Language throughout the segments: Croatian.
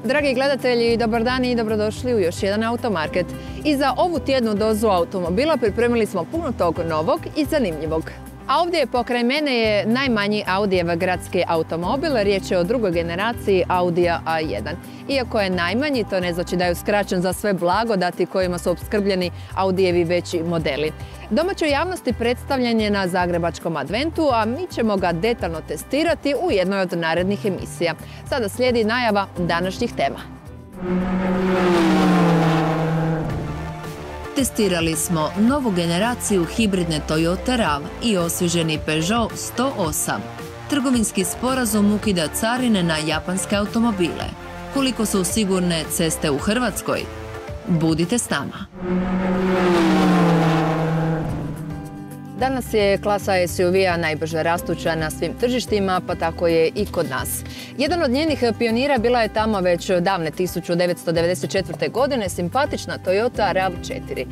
Dragi gledatelji, dobar dan i dobrodošli u još jedan Automarket. I za ovu tjednu dozu automobila pripremili smo puno tog novog i zanimljivog. A ovdje pokraj mene je najmanji Audijev gradski automobil, riječ je o drugoj generaciji Audija A1. Iako je najmanji, to ne znači da je uskraćen za sve blagodati kojima su opskrbljeni Audijevi veći modeli. Domaćoj javnosti predstavljen je na Zagrebačkom adventu, a mi ćemo ga detaljno testirati u jednoj od narednih emisija. Sada slijedi najava današnjih tema. Testirali smo novu generaciju hibridne Toyota RAV i osvježeni Peugeot 108. Trgovinski sporazum ukida carine na japanske automobile. Koliko su sigurne ceste u Hrvatskoj? Budite s nama. Danas je klasa SUV-a najbrže rastuća na svim tržištima, pa tako je i kod nas. Jedan od njenih pionira bila je tamo već davne 1994. godine simpatična Toyota RAV4.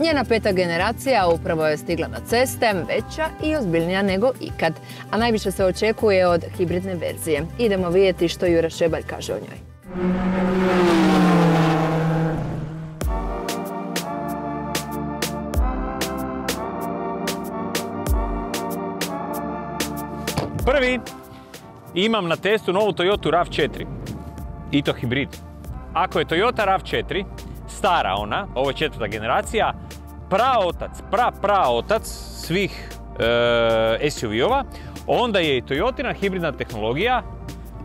Njena peta generacija upravo je stigla na ceste, veća i ozbiljnija nego ikad. A najviše se očekuje od hibridne verzije. Idemo vidjeti što Jure Šebalj kaže o njoj. Prvi, imam na testu novu Toyota RAV4 i to hibrid. Ako je Toyota RAV4, stara ona, ovo je četvrta generacija, praotac svih SUV-ova, onda je i Toyotina hibridna tehnologija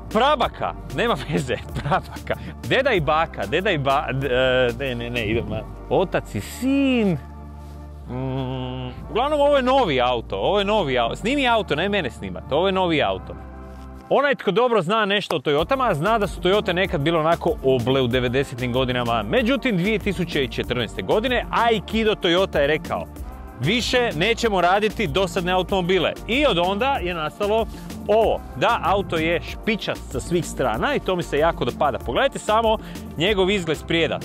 prabaka, nema veze, prabaka, deda i baka, otac i sin. Uglavnom, ovo je novi auto, snimi auto, ne mene snimati, ovo je novi auto. Onaj tko dobro zna nešto o Toyotama, zna da su Toyote nekad bile onako oble u 90-im godinama. Međutim, 2014. godine Aikido Toyota je rekao: više nećemo raditi dosadne automobile. I od onda je nastalo ovo, da auto je špičast sa svih strana i to mi se jako dopada. Pogledajte samo njegov izgled sprijeda.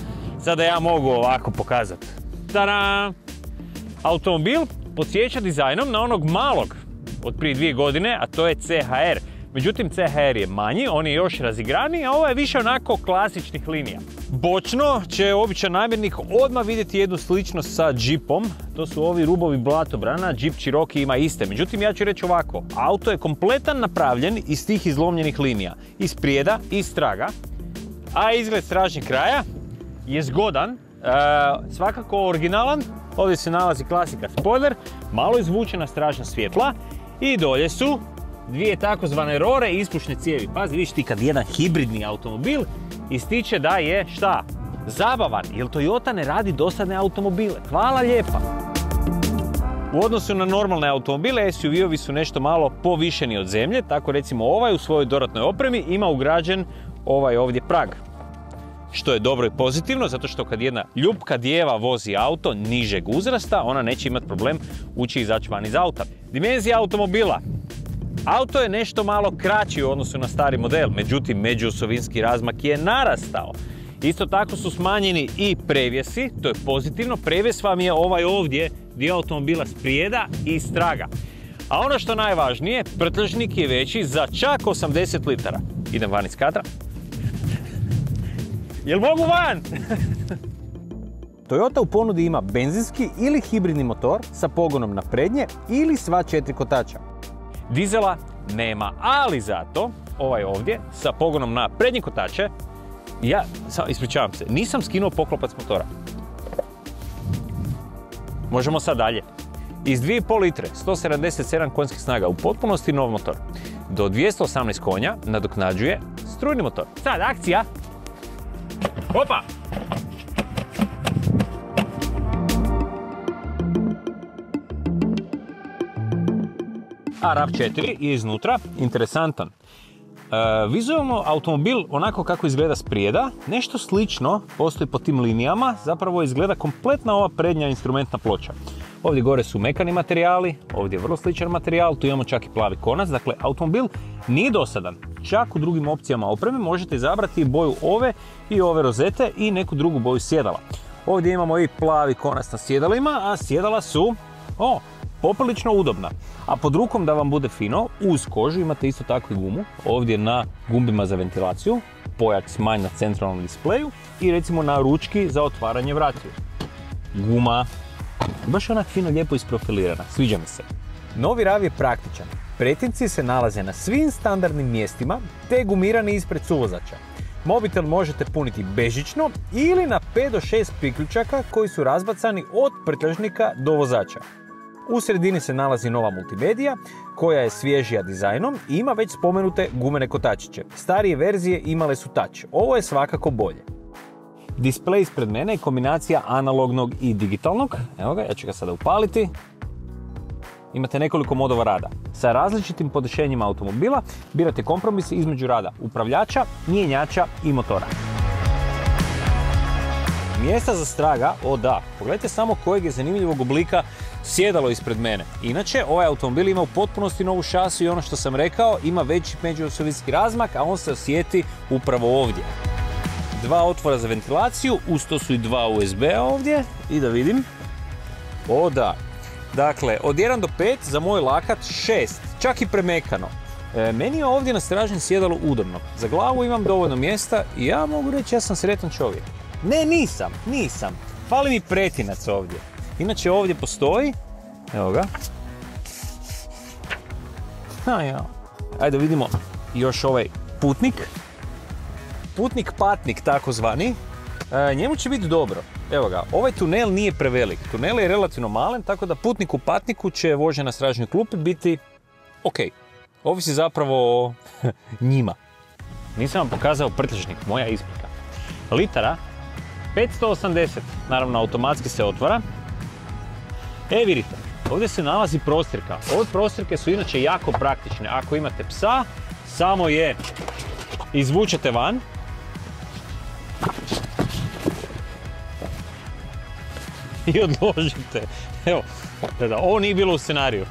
Sada ja mogu ovako pokazati. Tada! Automobil podsjeća dizajnom na onog malog od prije 2 godine, a to je CHR. Međutim, CHR je manji, on je još razigraniji, a ovo je više onako klasičnih linija. Bočno će običan namjernik odmah vidjeti jednu sličnost sa Jeepom. To su ovi rubovi blatobrana, Jeep Cherokee ima iste. Međutim, ja ću reći ovako, auto je kompletan napravljen iz tih izlomljenih linija. Iz prijeda, iz traga, a izgled stražnjeg kraja je zgodan, svakako originalan. Ovdje se nalazi klasika spoiler, malo izvučena stražnja svjetla i dolje su dvije takozvane rore i ispušne cijevi. Pazi, vidiš ti kad jedan hibridni automobil ističe da je šta? Zabavan, jer Toyota ne radi dosadne automobile. Hvala lijepa! U odnosu na normalne automobile, SUV-ovi su nešto malo povišeni od zemlje, tako recimo ovaj u svojoj dodatnoj opremi ima ugrađen ovaj ovdje prag. Što je dobro i pozitivno, zato što kad jedna ljupka djeva vozi auto nižeg uzrasta, ona neće imati problem ući i izaći van iz auta. Dimenzija automobila. Auto je nešto malo kraći u odnosu na stari model, međutim međuosovinski razmak je narastao. Isto tako su smanjeni i prevjesi, to je pozitivno. Prevjes vam je ovaj ovdje dio automobila sprijeda i straga. A ono što najvažnije, prtlžnik je veći za čak 80 litara. Idem van iz kadra. Jel mogu van? Toyota u ponudi ima benzinski ili hibridni motor sa pogonom na prednje ili sva 4 kotača. Dizela nema, ali zato ovaj ovdje sa pogonom na prednje kotače, ispričavam se, nisam skinuo poklopac motora. Možemo sad dalje. Iz 2,5 litre, 177 konjskih snaga, u potpunosti nov motor. Do 218 konja nadoknađuje strujni motor. Sad akcija! Opa! A RAV4 je iznutra interesantan. Vizualno automobil onako kako izgleda sprijeda, nešto slično postoji po tim linijama, zapravo izgleda kompletna ova prednja instrumentna ploča. Ovdje gore su mekani materijali, ovdje je vrlo sličan materijal, tu imamo čak i plavi konac, dakle automobil nije dosadan. Čak u drugim opcijama opreme možete izabrati boju ove i ove rozete i neku drugu boju sjedala. Ovdje imamo i plavi konac na sjedalima, a sjedala su poprilično udobna. A pod rukom da vam bude fino, uz kožu imate isto tako i gumu, ovdje na gumbima za ventilaciju, pojač smanj na centralnom displeju i recimo na ručki za otvaranje vratiju. Guma, baš onak fino lijepo isprofilirana, sviđa mi se. Novi RAV je praktičan. Pretinci se nalaze na svim standardnim mjestima te gumirani ispred suvozača. Mobitel možete puniti bežično ili na 5 do 6 priključaka koji su razbacani od prtljažnika do vozača. U sredini se nalazi nova multimedija koja je svježija dizajnom i ima već spomenute gumene kotačiće. Starije verzije imale su touch, ovo je svakako bolje. Displej ispred mene je kombinacija analognog i digitalnog. Evo ga, ja ću ga sada upaliti. Imate nekoliko modova rada. Sa različitim podešenjima automobila birate kompromis između rada upravljača, mjenjača i motora. Mjesta za straga, o da, pogledajte samo kojeg je zanimljivog oblika sjedalo ispred mene. Inače, ovaj automobil ima u potpunosti novu šasu i ono što sam rekao, ima veći međuosovinski razmak, a on se osjeti upravo ovdje. 2 otvora za ventilaciju, uz to su i 2 USB-a ovdje. I da vidim. O da. Dakle, od 1 do 5 za moj lakat 6, čak i premekano. Meni je ovdje na stražnjem sjedalu udobno. Za glavu imam dovoljno mjesta i ja mogu reći ja sam sretan čovjek. Ne, nisam. Fali mi pretinac ovdje. Inače ovdje postoji, evo ga. Ajde vidimo još ovaj putnik. Putnik patnik takozvani. Njemu će biti dobro. Evo ga, ovaj tunel nije prevelik. Tunel je relativno malen, tako da putnik u patniku će vožnja na stražnjoj klupi biti ok. Ovisi zapravo o njima. Nisam vam pokazao prtljažnik, moja isprika. Litara 580, naravno automatski se otvara. Vidite, ovdje se nalazi prostirka. Ove prostirke su inače jako praktične. Ako imate psa, samo je izvučete van. I odložite. Evo, ovo nije bilo u scenariju.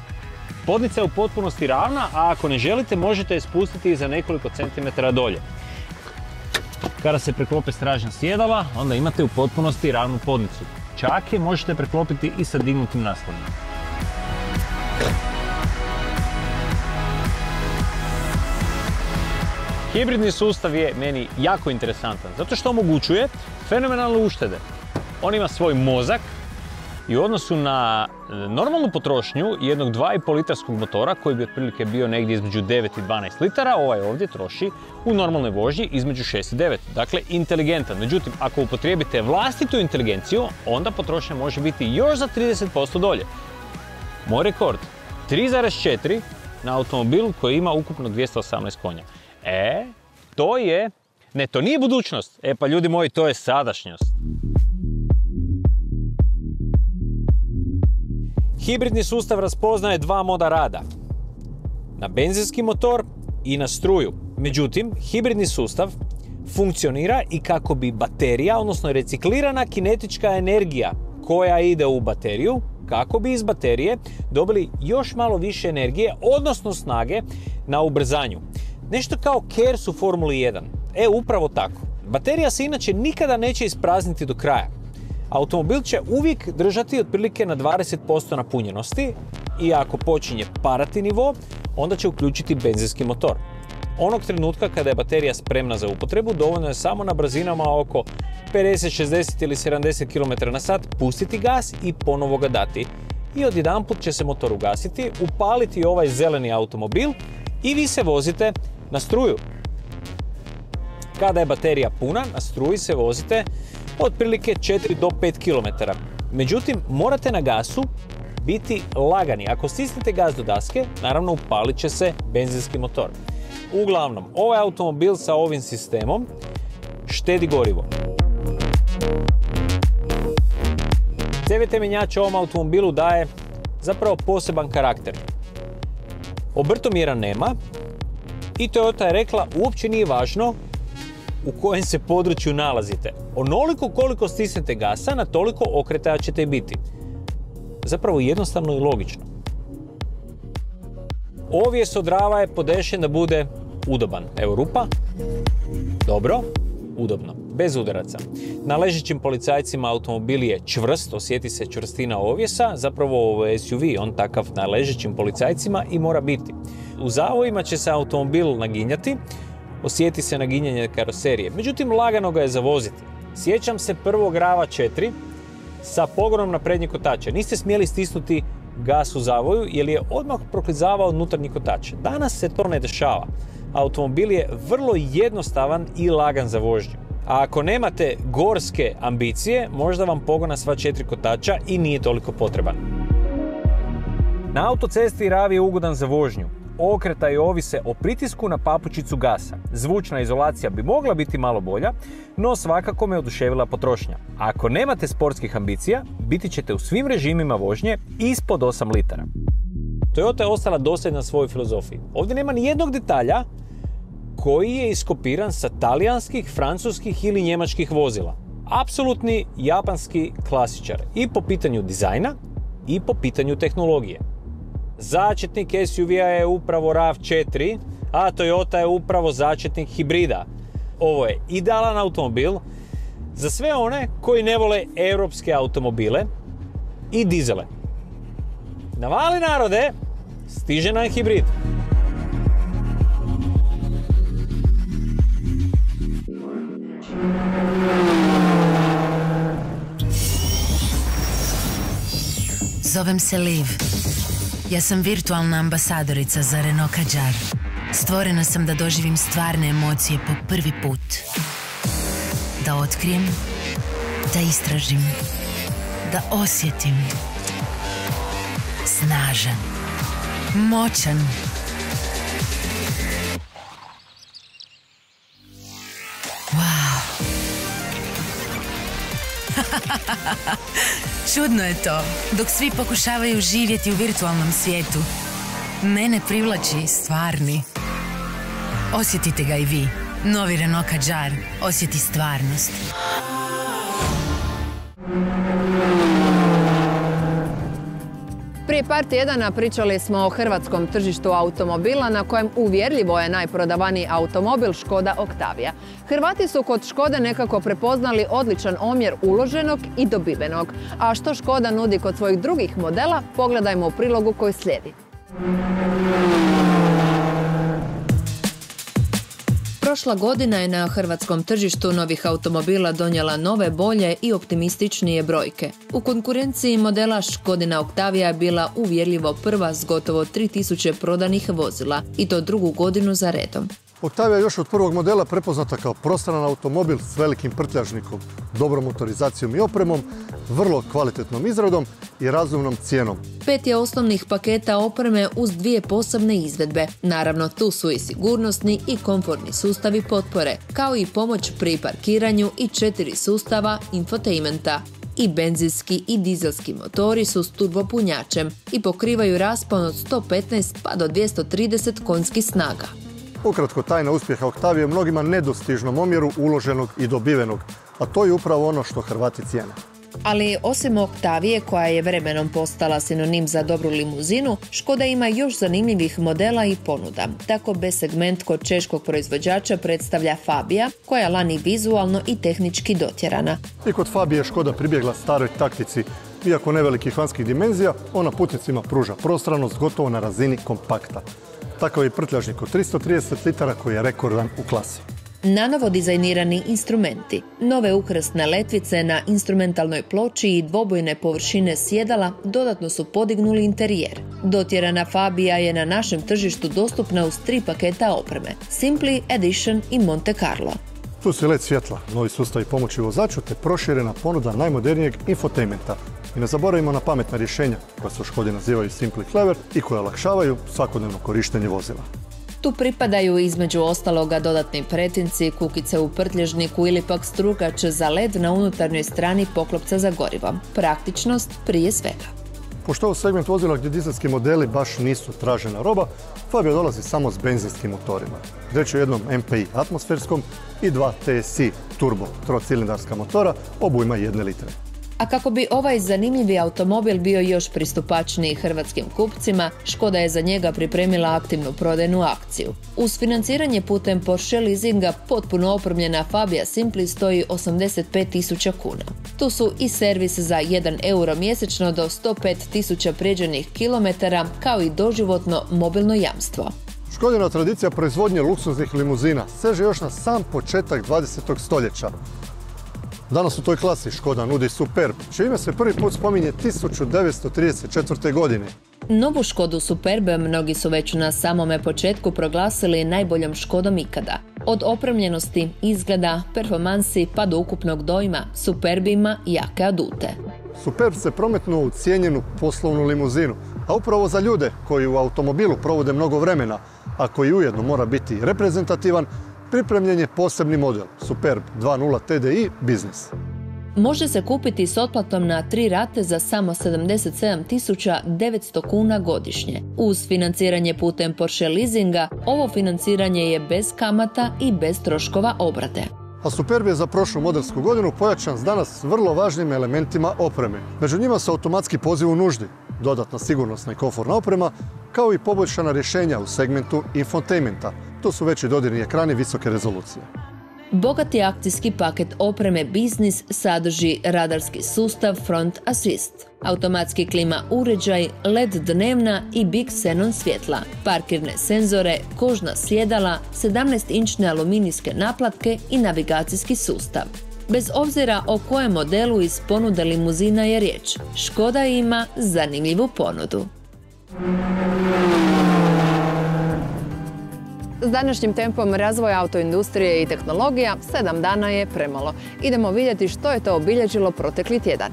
Podnica je u potpunosti ravna, a ako ne želite možete je spustiti za nekoliko centimetara dolje. Kada se preklope stražnja sjedala, onda imate u potpunosti ravnu podnicu. Čak je možete preklopiti i sa dignutim naslonom. Hibridni sustav je meni jako interesantan, zato što omogućuje fenomenalne uštede. On ima svoj mozak i u odnosu na normalnu potrošnju jednog 2,5 litarskog motora koji bi otprilike bio negdje između 9 i 12 litara, ovaj ovdje troši u normalnoj vožnji između 6 i 9. Dakle, inteligentan. Međutim, ako upotrijebite vlastitu inteligenciju, onda potrošnja može biti još za 30% dolje. Moj rekord, 3,4 na automobilu koji ima ukupno 218 konja. To je... Ne, to nije budućnost. Pa ljudi moji, to je sadašnjost. Hibridni sustav raspoznaje 2 moda rada. Na benzinski motor i na struju. Međutim, hibridni sustav funkcionira i kako bi baterija, odnosno reciklirana kinetička energija koja ide u bateriju, kako bi iz baterije dobili još malo više energije, odnosno snage na ubrzanju. Nešto kao KERS u Formuli 1. Upravo tako. Baterija se inače nikada neće isprazniti do kraja. Automobil će uvijek držati otprilike na 20% napunjenosti i ako počinje padati nivo, onda će uključiti benzinski motor. Onog trenutka kada je baterija spremna za upotrebu, dovoljno je samo na brzinama oko 50, 60 ili 70 km/h pustiti gas i ponovo ga dati. I odjedanput će se motor ugasiti, upaliti ovaj zeleni automobil i vi se vozite na struju. Kada je baterija puna, na struji se vozite otprilike 4 do 5 km. Međutim, morate na gasu biti lagani. Ako stisnete gas do daske, naravno upalit će se benzinski motor. Uglavnom, ovaj automobil sa ovim sistemom štedi gorivo. CVT mjenjač ovom automobilu daje zapravo poseban karakter. Obrtomjera nema i Toyota je rekla uopće nije važno u kojem se području nalazite. Onoliko koliko stisnete gasa, na toliko okretaja ćete biti. Zapravo jednostavno i logično. Ovjes od rava je podešen da bude udoban. Evo rupa. Dobro. Udobno. Bez udaraca. Na ležećim policajcima automobil je čvrst, osjeti se čvrstina ovjesa. Zapravo ovo je SUV, on takav na ležećim policajcima i mora biti. U zavojima će se automobil naginjati. osjeti se naginjanje karoserije, međutim lagano ga je zavoziti. Sjećam se prvog Rava 4 sa pogonom na prednji kotače. Niste smjeli stisnuti gas u zavoju jer je odmah proklizavao unutarnji kotač. Danas se to ne dešava. Automobil je vrlo jednostavan i lagan za vožnju. A ako nemate gorske ambicije, možda vam pogona sva 4 kotača i nije toliko potreban. Na autocesti Rav je ugodan za vožnju. Okretaji ovise o pritisku na papučicu gasa. Zvučna izolacija bi mogla biti malo bolja, no svakako me oduševila potrošnja. Ako nemate sportskih ambicija, biti ćete u svim režimima vožnje ispod 8 litara. Toyota je ostala dosljedna svojoj filozofiji. Ovdje nema ni jednog detalja koji je iskopiran sa talijanskih, francuskih ili njemačkih vozila. Apsolutni japanski klasičar i po pitanju dizajna i po pitanju tehnologije. Začetnik SUV-a je upravo Rav 4, a Toyota je upravo začetnik hibrida. Ovo je idealan automobil za sve one koji ne vole europske automobile i dizele. Navali narode, stiže nam hibrid. Zovem se Liv. Ja sam virtualna ambasadorica za Renault Kadjar. Stvorena sam da doživim stvarne emocije po prvi put. Da otkrijem, da istražim, da osjetim. Snažan, moćan. Wow. Čudno je to, dok svi pokušavaju živjeti u virtualnom svijetu. Mene privlači stvarni. Osjetite ga i vi. Novi Renault Kadjar osjeti stvarnost. Prije par tjedana pričali smo o hrvatskom tržištu automobila na kojem uvjerljivo je najprodavaniji automobil Škoda Octavia. Hrvati su kod Škode nekako prepoznali odličan omjer uloženog i dobivenog. A što Škoda nudi kod svojih drugih modela, pogledajmo u prilogu koji slijedi. Prošla godina je na hrvatskom tržištu novih automobila donijela nove, bolje i optimističnije brojke. U konkurenciji modela Škodina Octavia je bila uvjerljivo prva s gotovo 3000 prodanih vozila i to drugu godinu za redom. Octavia je još od prvog modela prepoznata kao prostoran automobil s velikim prtljažnikom, dobrom motorizacijom i opremom, vrlo kvalitetnom izradom i razumnom cijenom. 5 je osnovnih paketa opreme uz 2 posebne izvedbe. Naravno, tu su i sigurnosni i komfortni sustavi potpore, kao i pomoć pri parkiranju i 4 sustava infotainmenta. I benzinski i dizelski motori su s turbopunjačem i pokrivaju raspon od 115 pa do 230 konjskih snaga. Ukratko, tajna uspjeha Octavije je mnogima nedostižnom omjeru uloženog i dobivenog, a to je upravo ono što Hrvati cijene. Ali osim Octavije, koja je vremenom postala sinonim za dobru limuzinu, Škoda ima još zanimljivih modela i ponuda. Tako B segment kod češkog proizvođača predstavlja Fabia, koja je lani vizualno i tehnički dotjerana. I kod Fabije Škoda pribjegla staroj taktici. Iako nevelikih vanjskih dimenzija, ona putnicima pruža prostranost gotovo na razini kompakta. Takav je prtljažnik od 330 litara koji je rekordan u klasi. Nanovo dizajnirani instrumenti, nove ukrasne letvice na instrumentalnoj ploči i dvobojne površine sjedala dodatno su podignuli interijer. Dotjerana Fabia je na našem tržištu dostupna uz 3 paketa opreme, Simply, Edition i Monte Carlo. Tu su LED svjetla, novi sustavi pomoći vozaču te proširena ponuda najmodernijeg infotainmenta. I ne zaboravimo na pametna rješenja koja se u Škodi nazivaju Simply Clever i koja olakšavaju svakodnevno korištenje vozila. Tu pripadaju između ostaloga dodatni pretinci, kukice u prtlježniku ili pak strugač za led na unutarnjoj strani poklopca za gorivo. Praktičnost prije svega. Pošto ovo segment vozila gdje dizelski modeli baš nisu tražena roba, Fabia dolazi samo s benzinskim motorima. Riječ je o jednom MPI atmosferskom i 2 TSI turbo trocilindarska motora obujma 1 litre. A kako bi ovaj zanimljivi automobil bio još pristupačniji hrvatskim kupcima, Škoda je za njega pripremila aktivnu prodajnu akciju. Uz financiranje putem Porsche leasinga potpuno opremljena Fabia Simply stoji 85.000 kuna. Tu su i servis za 1 euro mjesečno do 105.000 prijeđenih kilometara, kao i doživotno mobilno jamstvo. Škodina tradicija proizvodnje luksuznih limuzina seže još na sam početak 20. stoljeća. Danas u toj klasi Škoda nudi Superb, čije ime se prvi put spominje 1934. godine. Novu Škodu Superb mnogi su već na samome početku proglasili najboljom Škodom ikada. Od opremljenosti, izgleda, performansi pa do ukupnog dojma, Superb ima jake adute. Superb se prometnuo u cijenjenu poslovnu limuzinu, a upravo za ljude koji u automobilu provode mnogo vremena, a koji ujedno mora biti reprezentativan, pripremljen je posebni model Superb 2.0 TDI Business. Može se kupiti s otplatom na 3 rate za samo 77.900 kuna godišnje. Uz financiranje putem Porsche leasinga, ovo financiranje je bez kamata i bez troškova obrade. A Superb je za prošlu modelsku godinu pojačan s danas vrlo važnim elementima opreme. Među njima su automatski poziv u nuždi, dodatna sigurnosna i komfortna oprema, kao i poboljšana rješenja u segmentu infotainmenta. To su veći dodirni ekrani visoke rezolucije. Bogati akcijski paket opreme Business sadrži radarski sustav Front Assist, automatski klima uređaj, LED dnevna i Big Xenon svjetla, parkirne senzore, kožna sjedala, 17-inčne aluminijske naplatke i navigacijski sustav. Bez obzira o kojem modelu iz ponude limuzina je riječ, Škoda ima zanimljivu ponudu. S današnjim tempom razvoja autoindustrije i tehnologija 7 dana je premalo. Idemo vidjeti što je to obilježilo protekli tjedan.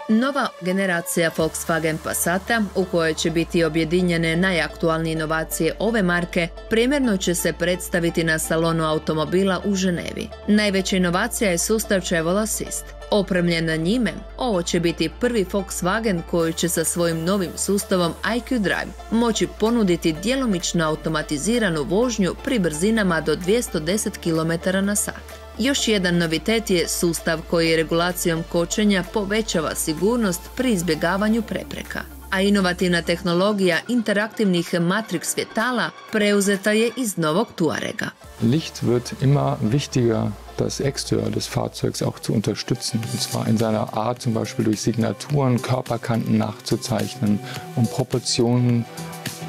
Nova generacija Volkswagen Passata, u kojoj će biti objedinjene najaktualnije inovacije ove marke, primjerno će se predstaviti na salonu automobila u Ženevi. Najveća inovacija je sustav Travel Assist. Opremljen njime, ovo će biti prvi Volkswagen koji će sa svojim novim sustavom IQ Drive moći ponuditi djelomično automatiziranu vožnju pri brzinama do 210 km/h. Još jedan novitet je sustav koji regulacijom kočenja povećava sigurnost pri izbjegavanju prepreka. A inovativna tehnologija interaktivnih Matrix svjetala preuzeta je iz novog Tuarega. Licht wird immer wichtiger, das Exterieur des Fahrzeugs auch zu unterstützen. Und zwar in seiner Art, zum Beispiel durch Signaturen, Körperkanten nachzuzeichnen, Proportionen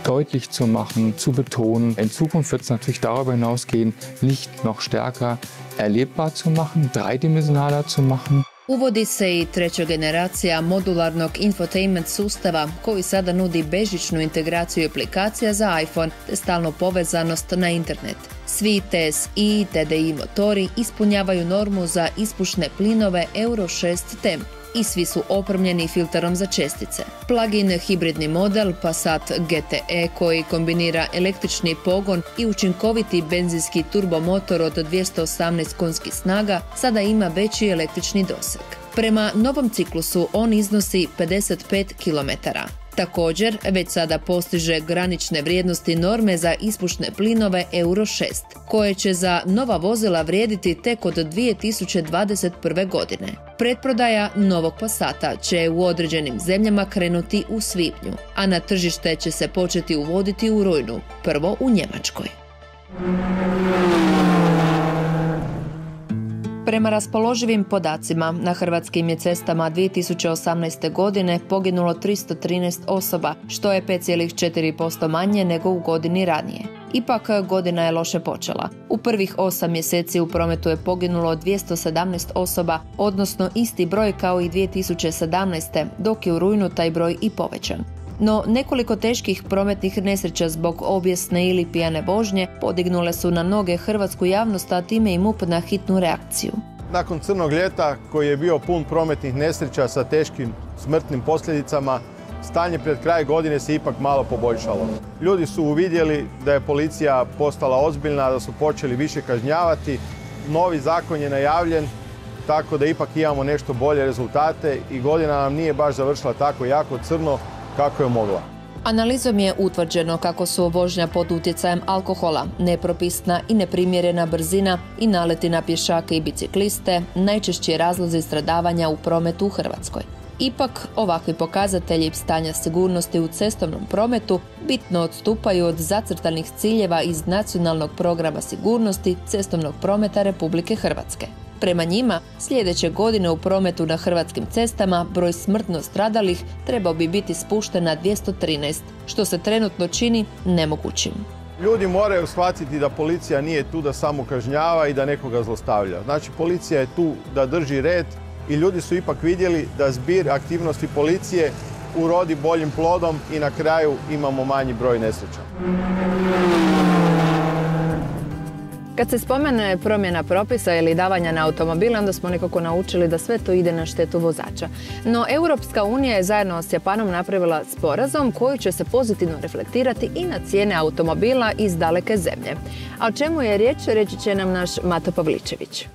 deutlich zu machen, zu betonen. In Zukunft wird es natürlich darüber hinausgehen, Licht noch stärker erlebbar zu machen, dreidimensionaler zu machen. Uvodi se i treća generacija modularnog infotainment sustava koji sada nudi bežičnu integraciju aplikacija za iPhone te stalnu povezanost na internet. Svi TSI i TDI motori ispunjavaju normu za ispušne plinove Euro 6 TEM i svi su opremljeni filterom za čestice. Plug-in hibridni model Passat GTE koji kombinira električni pogon i učinkoviti benzinski turbomotor od 218 konjskih snaga sada ima veći električni doseg. Prema novom ciklusu on iznosi 55 km. Također, već sada postiže granične vrijednosti norme za ispušne plinove Euro 6, koje će za nova vozila vrijediti tek od 2021. godine. Pretprodaja novog Passata će u određenim zemljama krenuti u svibnju, a na tržište će se početi uvoditi u rujnu, prvo u Njemačkoj. Prema raspoloživim podacima, na hrvatskim je cestama 2018. godine poginulo 313 osoba, što je 5,4% manje nego u godini ranije. Ipak, godina je loše počela. U prvih 8 mjeseci u prometu je poginulo 217 osoba, odnosno isti broj kao i 2017. dok je u rujnu taj broj i povećan. No, nekoliko teških prometnih nesreća zbog obijesne ili pijane vožnje podignule su na noge hrvatsku javnost, a time i MUP na hitnu reakciju. Nakon crnog ljeta koji je bio pun prometnih nesreća sa teškim smrtnim posljedicama, stanje pred kraj godine se ipak malo poboljšalo. Ljudi su uvidjeli da je policija postala ozbiljna, da su počeli više kažnjavati. Novi zakon je najavljen, tako da ipak imamo nešto bolje rezultate i godina nam nije baš završila tako jako crno kako je mogla. Analizom je utvrđeno kako su vožnja pod utjecajem alkohola, nepropisna i neprimjerena brzina i naleti na pješake i bicikliste najčešći razlozi stradavanja u prometu u Hrvatskoj. Ipak, ovakvi pokazatelji stanja sigurnosti u cestovnom prometu bitno odstupaju od zacrtanih ciljeva iz Nacionalnog programa sigurnosti cestovnog prometa Republike Hrvatske. Prema njima, sljedeće godine u prometu na hrvatskim cestama broj smrtno stradalih trebao bi biti spušten na 213, što se trenutno čini nemogućim. Ljudi moraju shvatiti da policija nije tu da samo kažnjava i da nekoga zlostavlja. Znači, policija je tu da drži red i ljudi su ipak vidjeli da zbir aktivnosti policije urodi boljim plodom i na kraju imamo manji broj nesreća. Kad se spomene promjena propisa ili davanja na automobile, onda smo nekako naučili da sve to ide na štetu vozača. No, Europska unija je zajedno s Japanom napravila sporazum koji će se pozitivno reflektirati i na cijene automobila iz daleke zemlje. A o čemu je riječ, reći će nam naš Mato Pavličević.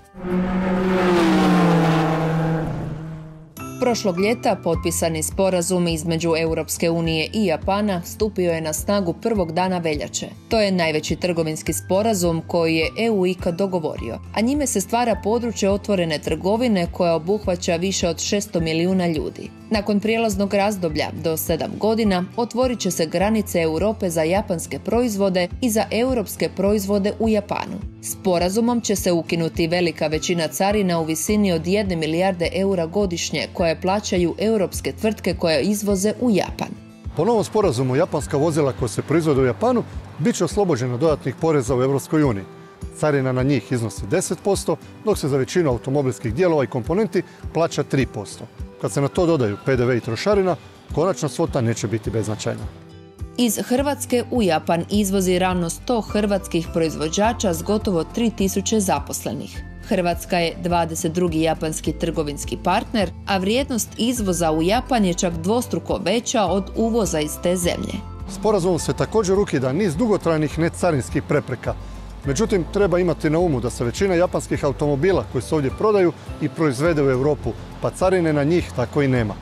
Prošlog ljeta potpisani sporazum između Europske unije i Japana stupio je na snagu prvog dana veljače. To je najveći trgovinski sporazum koji je EU ikad dogovorio, a njime se stvara područje otvorene trgovine koja obuhvaća više od 600 milijuna ljudi. Nakon prijelaznog razdoblja do 7 godina otvorit će se granice Europe za japanske proizvode i za europske proizvode u Japanu. Sporazumom će se ukinuti velika većina carina u visini od 1 milijarde eura godišnje koje plaćaju europske tvrtke koje izvoze u Japan. Po novom sporazumu japanska vozila koja se proizvode u Japanu bit će oslobođena dodatnih poreza u Europskoj uniji. Carina na njih iznosi 10%, dok se za većinu automobilskih dijelova i komponenti plaća 3%. Kad se na to dodaju PDV i trošarina, konačna svota neće biti beznačajna. Iz Hrvatske u Japan izvozi ravno 100 hrvatskih proizvođača s gotovo 3000 zaposlenih. Hrvatska je 22. japanski trgovinski partner, a vrijednost izvoza u Japan je čak dvostruko veća od uvoza iz te zemlje. Sporazumom se također ukida niz dugotrajnih necarinskih prepreka. Međutim, treba imati na umu da se većina japanskih automobila koji se ovdje prodaju i proizvede u Europu, pa carine na njih tako i nema.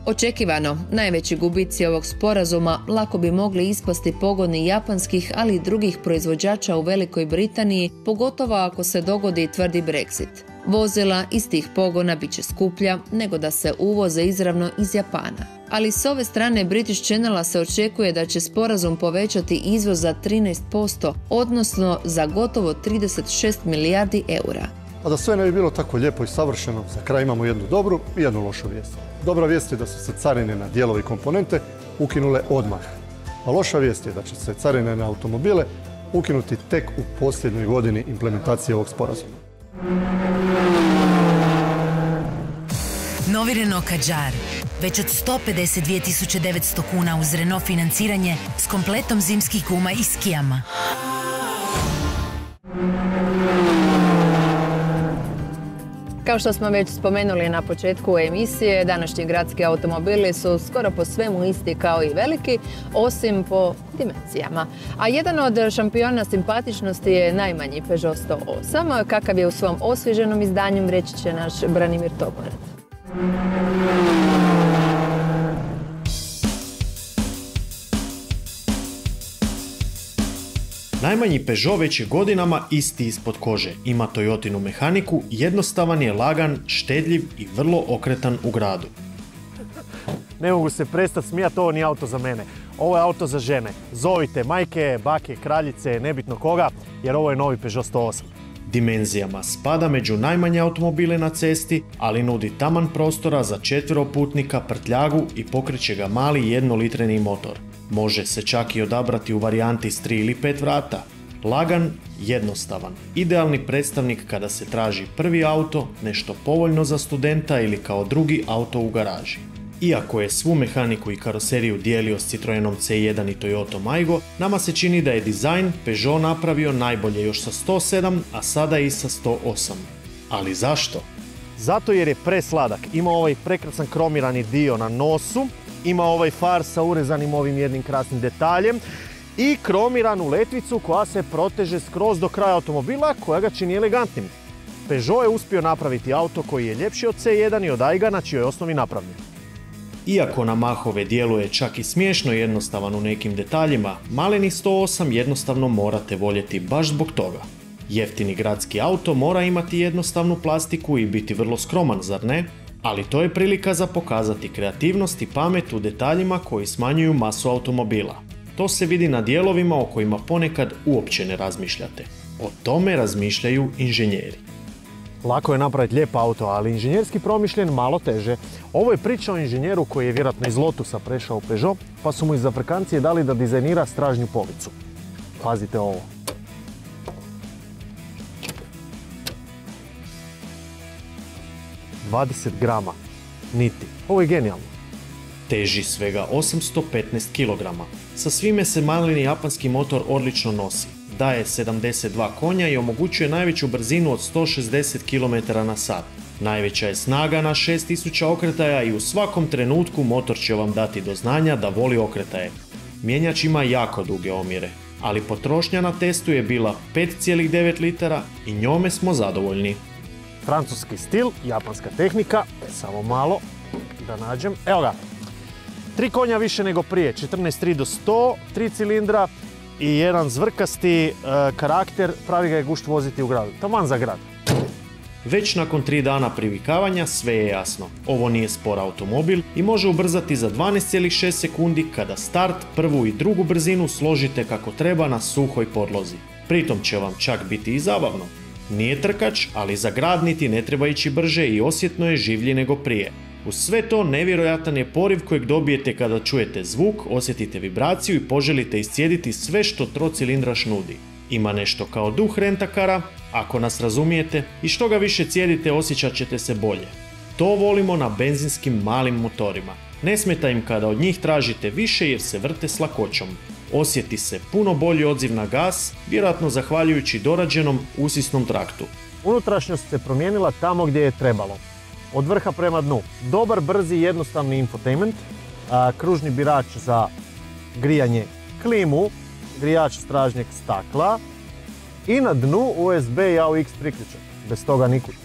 Očekivano, najveći gubici ovog sporazuma lako bi mogli ispasti pogoni japanskih, ali i drugih proizvođača u Velikoj Britaniji, pogotovo ako se dogodi tvrdi Brexit. Vozila iz tih pogona bit će skuplja nego da se uvoze izravno iz Japana. Ali s ove strane British Channela se očekuje da će sporazum povećati izvoz za 13%, odnosno za gotovo 36 milijardi eura. A da sve ne bi bilo tako lijepo i savršeno, za kraj imamo jednu dobru i jednu lošu vijest. Dobra vijest je da su se carine na dijelove i komponente ukinule odmah. A loša vijest je da će se carine na automobile ukinuti tek u posljednjoj godini implementacije ovog sporazuma. Novi Renault Kadjar. Već od 152.900 kuna uz Renault financiranje s kompletom zimskih guma i skijama. Kao što smo već spomenuli na početku emisije, današnji gradski automobili su skoro po svemu isti kao i veliki, osim po dimenzijama. A jedan od šampiona simpatičnosti je najmanji Peugeot 108, kakav je u svom osvježenom izdanju, reći će naš Branimir Toporac. Najmanji Peugeot već je godinama isti ispod kože. Ima Toyotinu mehaniku, jednostavan je, lagan, štedljiv i vrlo okretan u gradu. Ne mogu se prestati smijati, ovo nije auto za mene. Ovo je auto za žene. Zovite majke, bake, kraljice, nebitno koga, jer ovo je novi Peugeot 108. Dimenzijama spada među najmanje automobile na cesti, ali nudi taman prostora za 4 putnika, prtljagu i pokreće ga mali 1-litreni motor. Može se čak i odabrati u varijanti s 3 ili 5 vrata. Lagan, jednostavan, idealni predstavnik kada se traži prvi auto, nešto povoljno za studenta ili kao drugi auto u garaži. Iako je svu mehaniku i karoseriju dijelio s Citroenom C1 i Toyotom Aygo, nama se čini da je dizajn Peugeot napravio najbolje još sa 107, a sada i sa 108. Ali zašto? Zato jer je presladak. Ima ovaj prekrasan kromirani dio na nosu, ima ovaj far sa urezanim ovim jednim krasnim detaljem i kromiranu letvicu koja se proteže skroz do kraja automobila, koja ga čini elegantnim. Peugeot je uspio napraviti auto koji je ljepši od C1 i od Ayga, na čijoj osnovi napravljen. Iako na mahove djeluje čak i smiješno jednostavan u nekim detaljima, maleni 108 jednostavno morate voljeti baš zbog toga. Jeftini gradski auto mora imati jednostavnu plastiku i biti vrlo skroman, zar ne? Ali to je prilika za pokazati kreativnost i pamet u detaljima koji smanjuju masu automobila. To se vidi na dijelovima o kojima ponekad uopće ne razmišljate. O tome razmišljaju inženjeri. Lako je napraviti lijep auto, ali inženjerski promišljen malo teže. Ovo je priča o inženjeru koji je vjerojatno iz Lotusa prešao u Peugeot, pa su mu iz Afrikancije dali da dizajnira stražnju policu. Pazite ovo. ...20 grama. Niti. Ovo je genijalno. Teži svega 815 kg. Sa svime se maleni japanski motor odlično nosi. Daje 72 konja i omogućuje najveću brzinu od 160 km/h. Najveća je snaga na 6000 okretaja i u svakom trenutku motor će vam dati do znanja da voli okretaje. Mjenjač ima jako duge omjere, ali potrošnja na testu je bila 5,9 litara i njome smo zadovoljni. Francuski stil, japanska tehnika, samo malo da nađem. Evo ga, 3 konja više nego prije, 14,3 do 100, 3 cilindra i jedan zvrkasti karakter, pravi ga je gušt voziti u gradu, taman za grad. Već nakon 3 dana privikavanja sve je jasno. Ovo nije spor automobil i može ubrzati za 12,6 sekundi kada start, prvu i drugu brzinu složite kako treba na suhoj podlozi. Pritom će vam čak biti i zabavno. Nije trkač, ali za grad niti ne treba ići brže i osjetno je življi nego prije. Uz sve to nevjerojatan je poriv kojeg dobijete kada čujete zvuk, osjetite vibraciju i poželite iscijediti sve što trocilindraš nudi. Ima nešto kao duh rentakara, ako nas razumijete, i što ga više cijedite osjećat ćete se bolje. To volimo na benzinskim malim motorima. Ne smeta im kada od njih tražite više jer se vrte s lakoćom. Osjeti se puno bolji odziv na gas, vjerojatno zahvaljujući dorađenom usisnom traktu. Unutrašnjost se promijenila tamo gdje je trebalo. Od vrha prema dnu. Dobar, brzi i jednostavni infotainment, kružni birač za grijanje klimu, grijač stražnjeg stakla i na dnu USB i AUX priključak. Bez toga nikud.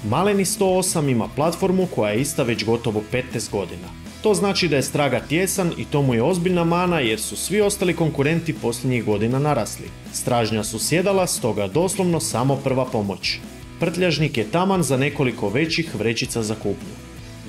Maleni 108 ima platformu koja je ista već gotovo 15 godina. To znači da je straga tijesan i to mu je ozbiljna mana jer su svi ostali konkurenti posljednjih godina narasli. Stražnja su sjedala, stoga doslovno samo prva pomoć. Prtljažnik je taman za nekoliko većih vrećica za kupnju.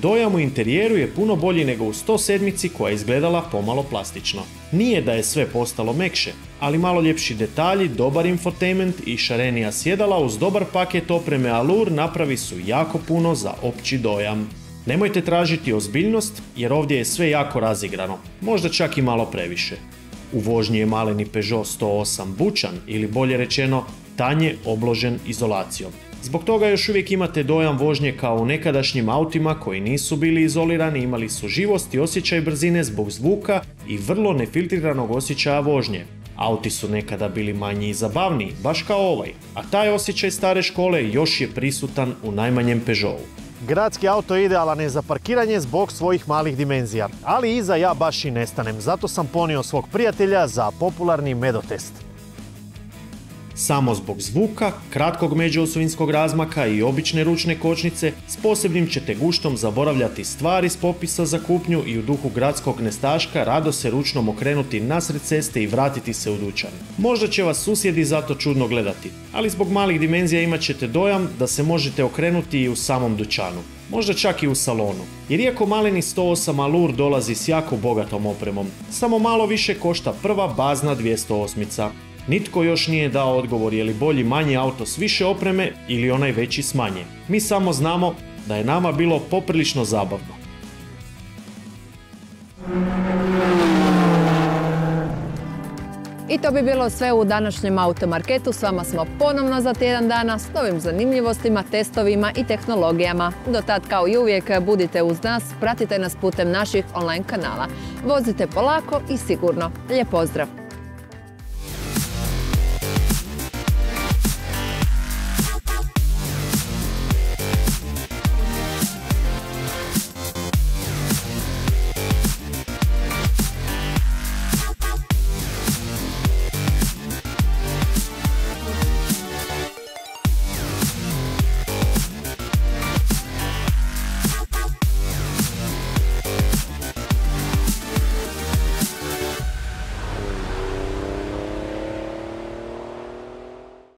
Dojam u interijeru je puno bolji nego u 107 koja je izgledala pomalo plastično. Nije da je sve postalo mekše, ali malo ljepši detalji, dobar infotainment i šarenija sjedala uz dobar paket opreme Allure napravi su jako puno za opći dojam. Nemojte tražiti ozbiljnost jer ovdje je sve jako razigrano, možda čak i malo previše. U vožnji je maleni Peugeot 108 bučan ili bolje rečeno tanje obložen izolacijom. Zbog toga još uvijek imate dojam vožnje kao u nekadašnjim autima koji nisu bili izolirani, imali su živost i osjećaj brzine zbog zvuka i vrlo nefiltriranog osjećaja vožnje. Auti su nekada bili manji i zabavniji, baš kao ovaj, a taj osjećaj stare škole još je prisutan u najmanjem Peugeotu. Gradski auto je idealan je za parkiranje zbog svojih malih dimenzija, ali iza ja baš i nestanem, zato sam ponio svog prijatelja za popularni medotest. Samo zbog zvuka, kratkog međuosovinskog razmaka i obične ručne kočnice, s posebnim ćete guštom zaboravljati stvari s popisa za kupnju i u duhu gradskog nestaška rado se ručnom okrenuti nasred ceste i vratiti se u dućan. Možda će vas susjedi zato čudno gledati, ali zbog malih dimenzija imat ćete dojam da se možete okrenuti i u samom dućanu. Možda čak i u salonu. Jer iako maleni 108 Allure dolazi s jako bogatom opremom, samo malo više košta prva bazna 208. Nitko još nije dao odgovor je li bolji manji auto s više opreme ili onaj veći s manje. Mi samo znamo da je nama bilo poprilično zabavno. I to bi bilo sve u današnjem Automarketu. S vama smo ponovno za tjedan dana s novim zanimljivostima, testovima i tehnologijama. Do tad kao i uvijek budite uz nas, pratite nas putem naših online kanala. Vozite polako i sigurno. Lijep pozdrav!